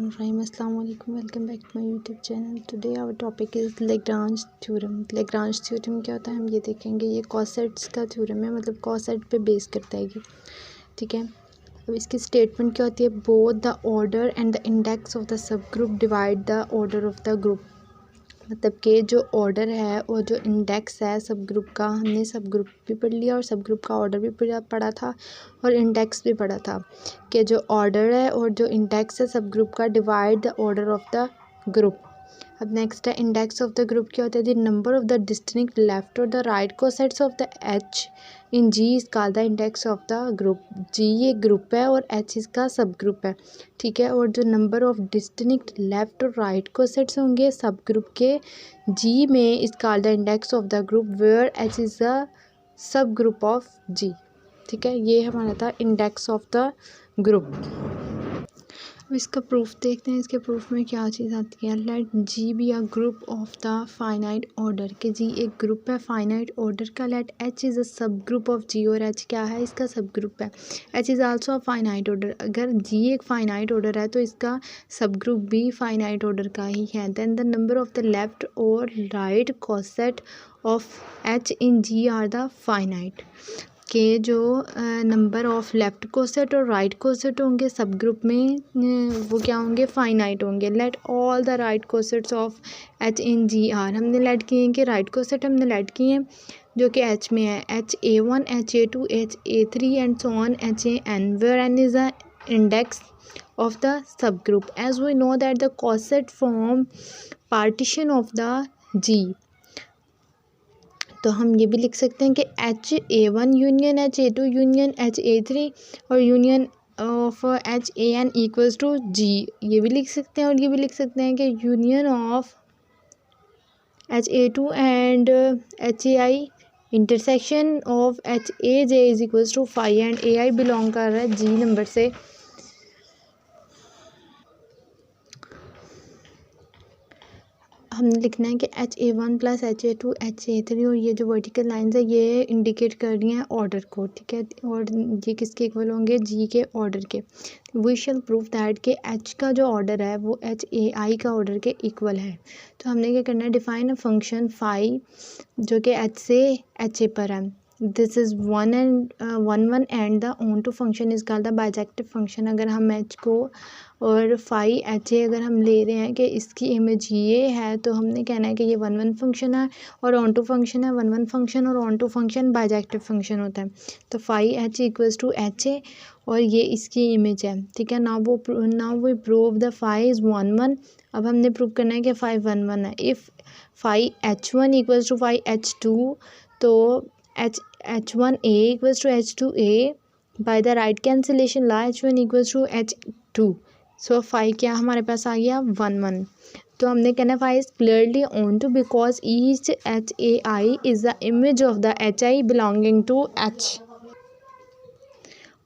अस्सलाम वालेकुम, welcome back to my YouTube channel. Today our topic is Lagrange theorem. Lagrange theorem क्या होता है हम ये देखेंगे। ये कॉसेट्स का थ्योरम है, मतलब कॉसेट पे बेस करता है ये, ठीक है। अब इसकी स्टेटमेंट क्या होती है, both the order and the index of the sub group divide the order of the group. मतलब कि जो ऑर्डर है और जो इंडेक्स है सब ग्रुप का, हमने सब ग्रुप भी पढ़ लिया और सब ग्रुप का ऑर्डर भी पढ़ा था और इंडेक्स भी पढ़ा था कि जो ऑर्डर है और जो इंडेक्स है सब ग्रुप का divide the order of the group. अब नेक्स्ट है इंडेक्स ऑफ द ग्रुप क्या होता है, the number of the distinct left और the right cosets of the H in G is called the index of the group. G ये group है और H इसका सब ग्रुप है, ठीक है। और जो नंबर ऑफ डिस्टिंक्ट लेफ्ट और राइट कोसेट्स होंगे सब ग्रुप के जी में is called the index of the group where H is the subgroup of G, ठीक है। ये हमारा था इंडेक्स ऑफ द ग्रुप। अब इसका प्रूफ देखते हैं। इसके प्रूफ में क्या चीज़ आती है, let G be a group of the finite order, कि जी एक ग्रुप है फाइनाइट ऑर्डर का। Let H is a subgroup of जी, और एच क्या है, इसका सब ग्रुप है। H is also a finite order. अगर जी एक फाइनाइट ऑर्डर है तो इसका सब ग्रुप भी फाइनाइट ऑर्डर का ही है। Then the number of the left और right coset of H in G are the finite, के जो नंबर ऑफ लेफ्ट कोसेट और राइट कोसेट होंगे सब ग्रुप में वो क्या होंगे, फाइनाइट होंगे। Let all the right cosets of H in G are, हमने लेट किए हैं कि राइट कोसेट हमने लेट किए हैं जो कि एच में है, H A one, H A two, H A three and so on H A N, where N is the index of the subgroup. As we know that the coset form partition of the G, तो हम ये भी लिख सकते हैं कि H A one union H A two union H A three और union of H A N equals to G, ये भी लिख सकते हैं। और ये भी लिख सकते हैं कि union of H A two and H A I intersection of H A J is equals to phi, and A I belong कर रहा है जी नंबर से। हमने लिखना है कि H A one plus H A two H A three, और ये जो वर्टिकल लाइंस है ये इंडिकेट कर रही हैं ऑर्डर को, ठीक है। और ये किसके इक्वल होंगे, जी के ऑर्डर के। वी शैल प्रूव दैट कि एच का जो ऑर्डर है वो एच ए आई का ऑर्डर के इक्वल है। तो हमने क्या करना है, डिफाइन अ फंक्शन फाई जो कि एच से एच ए पर है। This is one and the onto function is called the bijective function. अगर हम एच को और फाई एच ए अगर हम ले रहे हैं कि इसकी इमेज ये है, तो हमने कहना है कि ये वन फंक्शन है और ऑन टू फंक्शन है। वन फंक्शन और onto function bijective function होता है। तो phi H equals to H A और ये इसकी इमेज है, ठीक है। Now we prove the phi is one. अब हमने प्रूव करना है कि फाई वन है। If phi H one equals to phi H two, तो H one A equals to H two A by the right cancellation La H one equals to H two. So phi क्या हमारे पास आ गया, one. तो हमने कहना है phi is clearly onto because each H A I is the image of the H I belonging to H.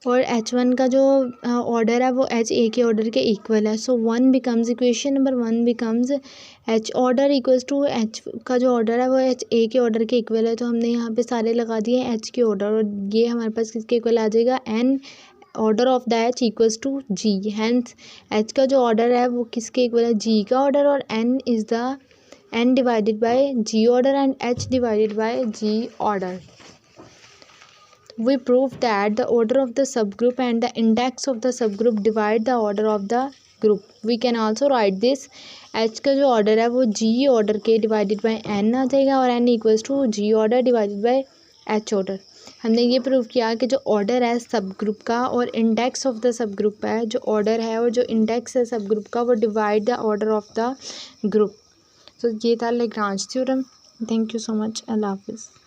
और H one का जो ऑर्डर है वो एच ए के ऑर्डर के इक्वल है। So one becomes, equation number one becomes H order equals to H का जो ऑर्डर है वो एच ए के ऑर्डर के इक्वल है। तो हमने यहाँ पे सारे लगा दिए एच के ऑर्डर, और ये हमारे पास किसके इक्वल आ जाएगा, N order of the H equals to G. Hence H का जो ऑर्डर है वो किसके इक्वल है, जी का ऑर्डर, और N is the N divided by G order and H divided by G order. We prove that the order of the subgroup and the index of the subgroup divide the order of the group. We can also write this, H का जो order है वो G order के divided by N आ जाएगा, और N equals to G order divided by H order. हमने ये प्रूव किया कि जो ऑर्डर है सब ग्रुप का और index of the sub group है, जो ऑर्डर है और जो इंडेक्स है सब ग्रुप का वो divide the order of the group. तो ये था Lagrange theorem. Thank you so much. अल्लाह हाफिज़।